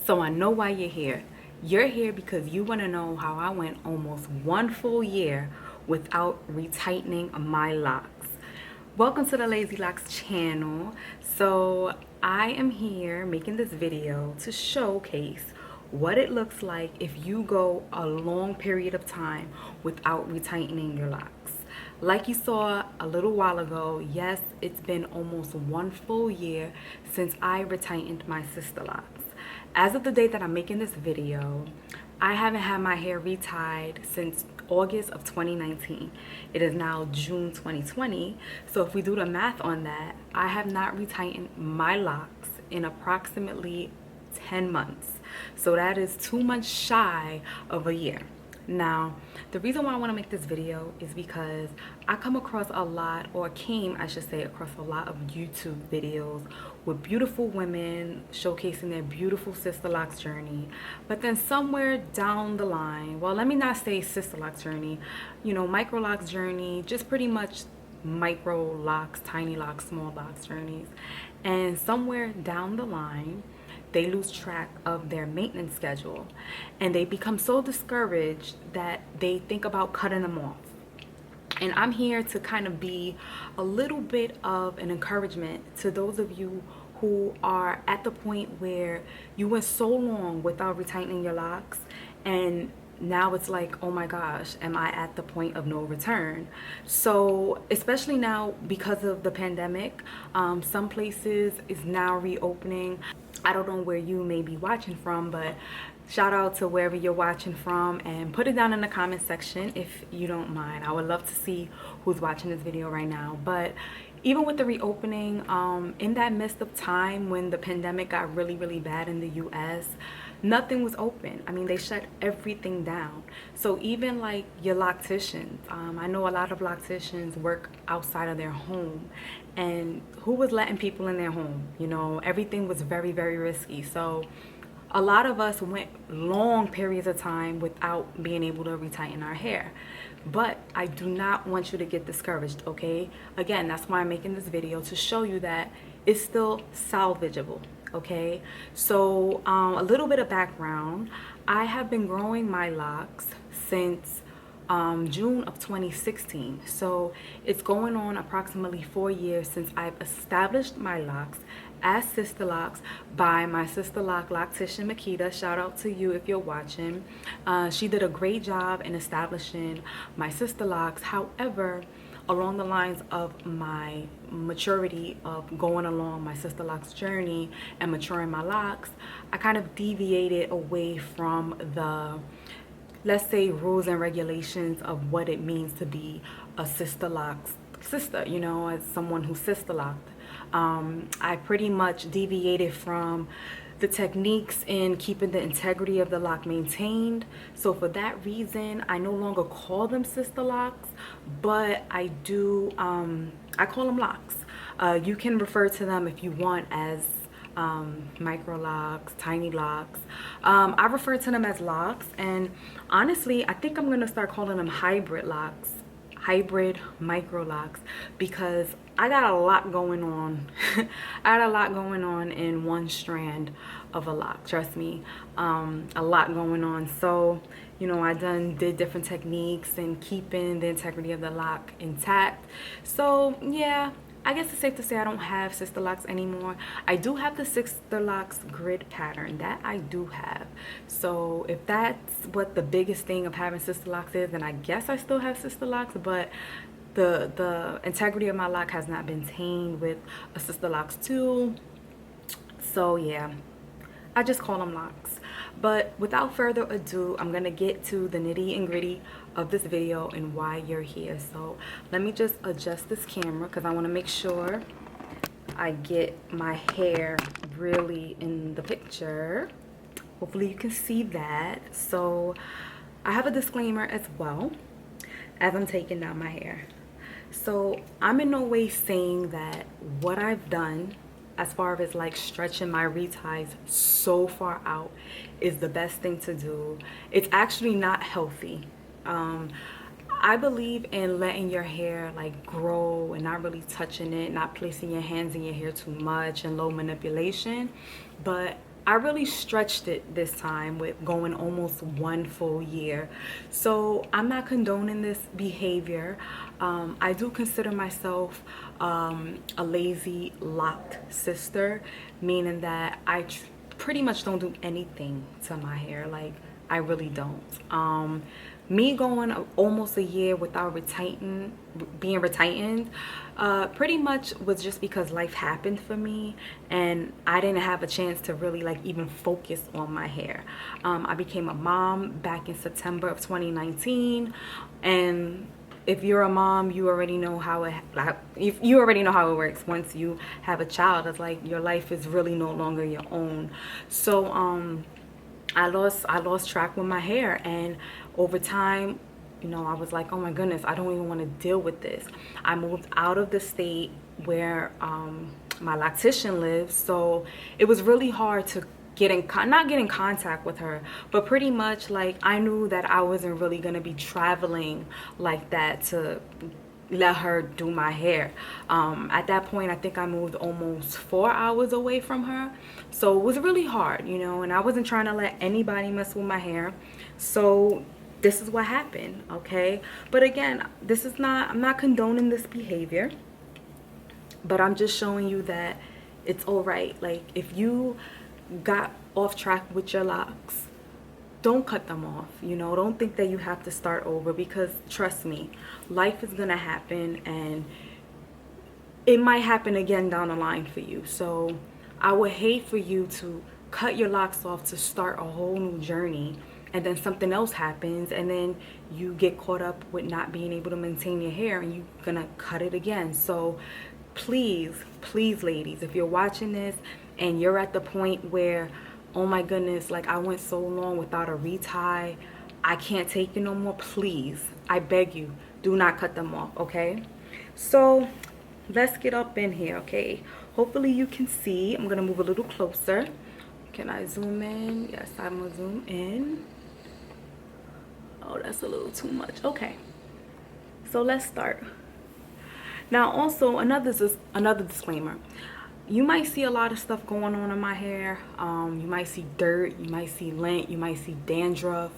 So I know why you're here. You're here because you want to know how I went almost 1 full year without retightening my locks. Welcome to the Lazy Locks channel. So I am here making this video to showcase what it looks like if you go a long period of time without retightening your locks. Like you saw a little while ago, yes, it's been almost 1 full year since I retightened my Sisterlocks. As of the day that I'm making this video, I haven't had my hair retied since August of 2019. It is now June 2020. So if we do the math on that, I have not retightened my locks in approximately 10 months. So that is 2 months shy of a year. Now, the reason why I want to make this video is because I come across a lot, or came, I should say, across a lot of YouTube videos with beautiful women showcasing their beautiful Sisterlocks journey. But then somewhere down the line, well, let me not say Sisterlocks journey, Microlocs journey, just pretty much Microlocs, Tinylocs, small locks journeys. And somewhere down the line, they lose track of their maintenance schedule and they become so discouraged that they think about cutting them off. And I'm here to kind of be a little bit of an encouragement to those of you who are at the point where you went so long without retightening your locks, and now it's like, oh my gosh, am I at the point of no return? So especially now because of the pandemic, some places is now reopening. I don't know where you may be watching from, but shout out to wherever you're watching from, and put it down in the comment section if you don't mind. I would love to see who's watching this video right now. But even with the reopening, in that midst of time when the pandemic got really bad in the US, nothing was open. I mean, they shut everything down. So even like your locticians, I know a lot of locticians work outside of their home, and who was letting people in their home? Everything was very risky. So a lot of us went long periods of time without being able to retighten our hair. But I do not want you to get discouraged, okay? Again, that's why I'm making this video, to show you that it's still salvageable, okay? So a little bit of background. I have been growing my locks since June of 2016. So it's going on approximately 4 years since I've established my locks as Sisterlocks by my Sisterlock loctician Makita. Shout out to you if you're watching. She did a great job in establishing my Sisterlocks. However, along the lines of my maturity of going along my Sisterlocks journey and maturing my locks, I kind of deviated away from the, let's say, rules and regulations of what it means to be a Sisterlocks sister, as someone who's Sisterlocked. I pretty much deviated from the techniques in keeping the integrity of the lock maintained. So for that reason, I no longer call them Sisterlocks, but I do, I call them locks. You can refer to them if you want as Microlocs, Tinylocs. I refer to them as locks, and honestly, I think I'm gonna start calling them hybrid locks, hybrid Microlocs, because I got a lot going on. I got a lot going on in one strand of a lock, trust me. A lot going on. So I did different techniques in keeping the integrity of the lock intact. So yeah, I guess it's safe to say I don't have Sisterlocks anymore. I do have the Sisterlocks grid pattern, that I do have. So if that's what the biggest thing of having Sisterlocks is, then I guess I still have Sisterlocks, but the integrity of my lock has not been tamed with a Sisterlocks tool. So yeah, I just call them locks. But without further ado, I'm gonna get to the nitty and gritty of this video and why you're here. So let me just adjust this camera because I want to make sure I get my hair really in the picture. Hopefully you can see that. So I have a disclaimer as well as I'm taking down my hair. So I'm in no way saying that what I've done as far as like stretching my reties so far out is the best thing to do. It's actually not healthy. I believe in letting your hair like grow and not really touching it, not placing your hands in your hair too much, and low manipulation. But I really stretched it this time with going almost 1 full year. So I'm not condoning this behavior. I do consider myself a lazy locked sister, meaning that I pretty much don't do anything to my hair. Like, I really don't. Me going almost a year without being retightened, pretty much was just because life happened for me and I didn't have a chance to really like even focus on my hair. I became a mom back in September of 2019, and if you're a mom, you already know how you already know how it works. Once you have a child, it's like your life is really no longer your own. So I lost track with my hair, and over time, you know, I was like, oh my goodness, I don't even want to deal with this. I moved out of the state where my loctician lives, so it was really hard to not get in contact with her, but pretty much like I knew that I wasn't really going to be traveling like that to let her do my hair. At that point, I think I moved almost 4 hours away from her, so it was really hard, you know, and I wasn't trying to let anybody mess with my hair. So this is what happened, okay? But again, I'm not condoning this behavior, but I'm just showing you that it's all right. Like, if you got off track with your locks, don't cut them off, you know. Don't think that you have to start over, because trust me, life is gonna happen and it might happen again down the line for you. So I would hate for you to cut your locks off to start a whole new journey, and then something else happens and then you get caught up with not being able to maintain your hair and you're gonna cut it again. So please, please ladies, if you're watching this and you're at the point where, oh my goodness, like I went so long without a retie, I can't take it no more, please, I beg you, do not cut them off, okay? So let's get up in here, okay? Hopefully you can see. I'm gonna move a little closer. Can I zoom in? Yes, I'm gonna zoom in. Oh, that's a little too much. Okay, so let's start. Now also, another disclaimer. You might see a lot of stuff going on in my hair. You might see dirt, you might see lint, you might see dandruff.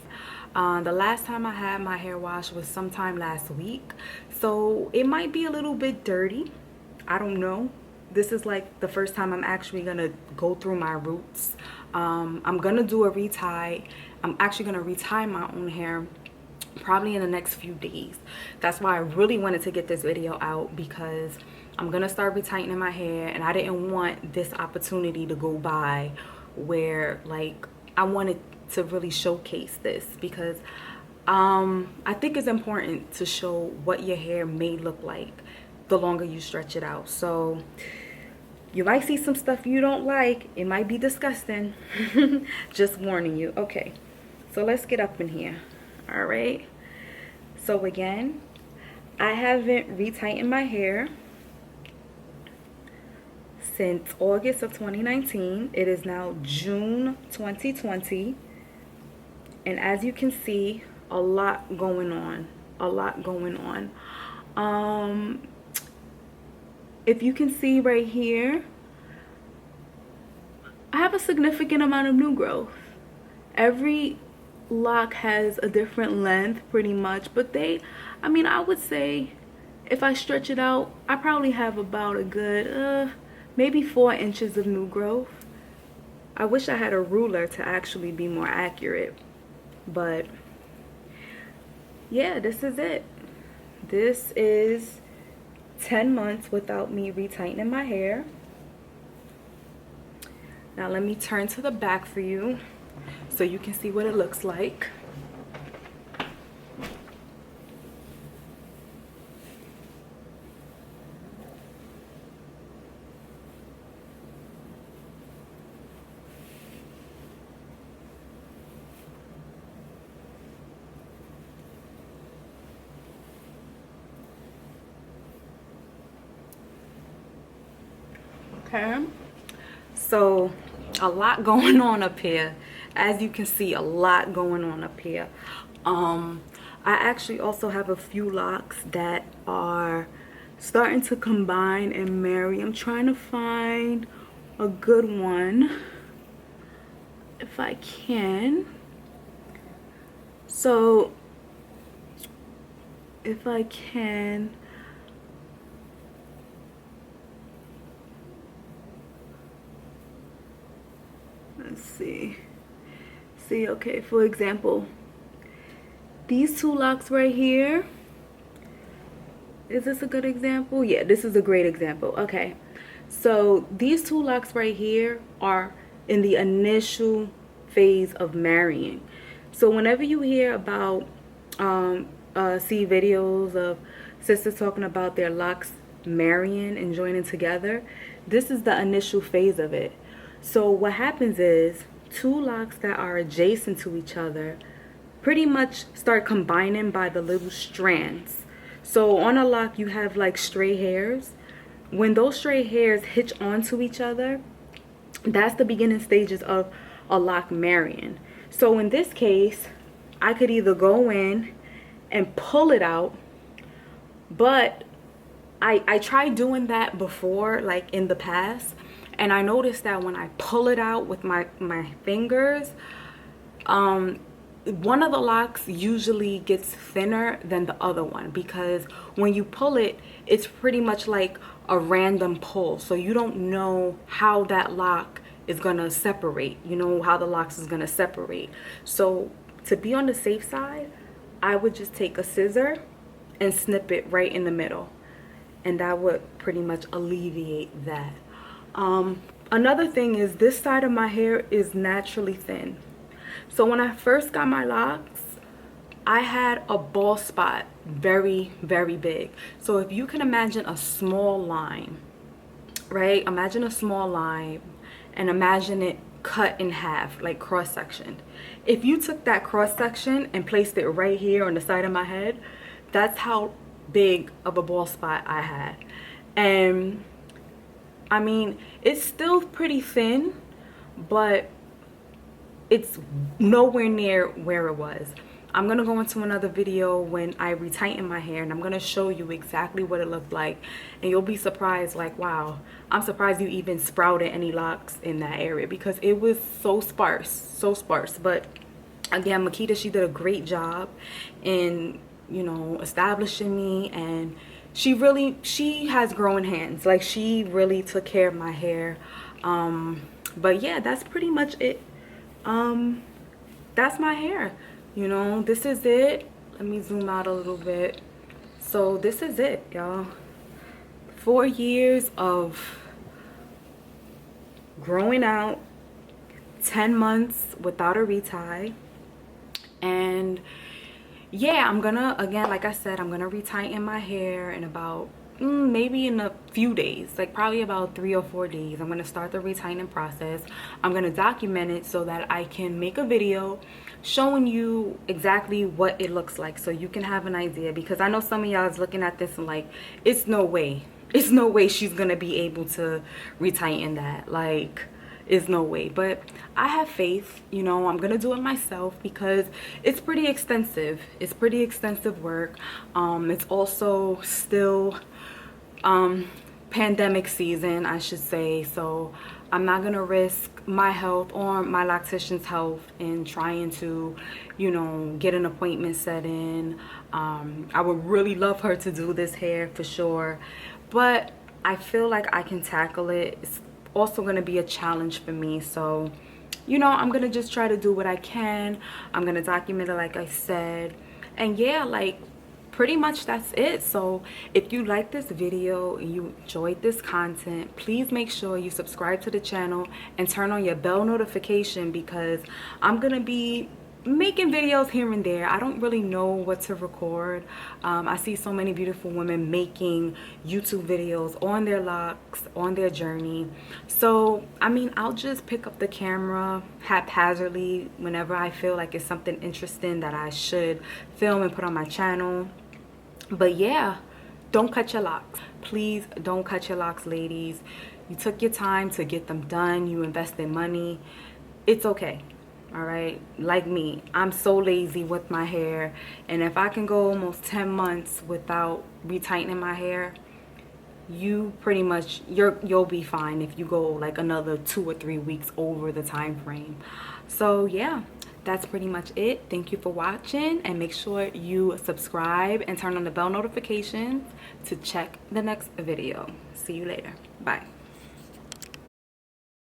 The last time I had my hair washed was sometime last week, so it might be a little bit dirty. I don't know. This is like the first time I'm actually gonna go through my roots. I'm gonna do a retie. I'm actually gonna retie my own hair probably in the next few days. That's why I really wanted to get this video out, because I'm gonna start retightening my hair and I didn't want this opportunity to go by where, like, I wanted to really showcase this, because I think it's important to show what your hair may look like the longer you stretch it out. So you might see some stuff you don't like. It might be disgusting. Just warning you. Okay, so let's get up in here. All right, so again, I haven't retightened my hair since August of 2019. It is now June 2020, and as you can see, a lot going on. If you can see right here, I have a significant amount of new growth. Every lock has a different length pretty much, but I would say if I stretch it out, I probably have about a good maybe 4 inches of new growth. I wish I had a ruler to actually be more accurate, but yeah, this is it. This is 10 months without me retightening my hair. Now let me turn to the back for you so you can see what it looks like. Okay, so a lot going on up here. As you can see, a lot going on up here. I actually also have a few locks that are starting to combine and marry. I'm trying to find a good one. if I can. So if I can, let's see. See, okay, for example, these two locks right here. Is this a good example? Yeah, this is a great example. Okay, so these two locks right here are in the initial phase of marrying. So whenever you hear about see videos of sisters talking about their locks marrying and joining together, this is the initial phase of it. So what happens is two locks that are adjacent to each other pretty much start combining by the little strands. So on a lock you have like stray hairs. When those stray hairs hitch onto each other, that's the beginning stages of a lock marrying. So in this case, I could either go in and pull it out, but I tried doing that before, like in the past, and I noticed that when I pull it out with my fingers, one of the locks usually gets thinner than the other one, because when you pull it, it's pretty much like a random pull. So you don't know how that lock is gonna separate, you know, how the locks is gonna separate. So to be on the safe side, I would just take a scissor and snip it right in the middle, and that would pretty much alleviate that. Another thing is, this side of my hair is naturally thin. So when I first got my locks, I had a bald spot, very, very big. So if you can imagine a small line, right? Imagine a small line and imagine it cut in half, like cross section. If you took that cross section and placed it right here on the side of my head, that's how big of a bald spot I had. And I mean, it's still pretty thin, but it's nowhere near where it was. I'm gonna go into another video when I retighten my hair, and I'm gonna show you exactly what it looked like, and you'll be surprised, like, wow, I'm surprised you even sprouted any locks in that area, because it was so sparse, so sparse. But again, Makita, she did a great job in, you know, establishing me, and she has growing hands. Like, she really took care of my hair. But yeah, that's pretty much it. That's my hair. You know, this is it. Let me zoom out a little bit. So this is it, y'all. 4 years of growing out, 10 months without a retie. And yeah, I'm gonna, again, like I said, I'm gonna retighten my hair in about maybe in a few days, like probably about 3 or 4 days. I'm gonna start the retightening process. I'm gonna document it so that I can make a video showing you exactly what it looks like, so you can have an idea. Because I know some of y'all is looking at this and like, it's no way she's gonna be able to retighten that. Like, is no way. But I have faith, you know. I'm gonna do it myself because it's pretty extensive. It's pretty extensive work. It's also still pandemic season, I should say, so I'm not gonna risk my health or my loctician's health in trying to, you know, get an appointment set in. I would really love her to do this hair for sure, but I feel like I can tackle it. It's also going to be a challenge for me, so, you know, I'm gonna just try to do what I can. I'm gonna document it like I said, and yeah, like, pretty much that's it. So if you like this video and you enjoyed this content, please make sure you subscribe to the channel and turn on your bell notification, because I'm gonna be making videos here and there. I don't really know what to record. I see so many beautiful women making YouTube videos on their locks, on their journey. So I mean, I'll just pick up the camera haphazardly whenever I feel like it's something interesting that I should film and put on my channel. But yeah, don't cut your locks. Please don't cut your locks, ladies. You took your time to get them done. You invested money. It's okay. All right, like me, I'm so lazy with my hair, and if I can go almost 10 months without retightening my hair, you pretty much you'll be fine if you go like another 2 or 3 weeks over the time frame. So yeah, that's pretty much it. Thank you for watching, and make sure you subscribe and turn on the bell notifications to check the next video. See you later. Bye.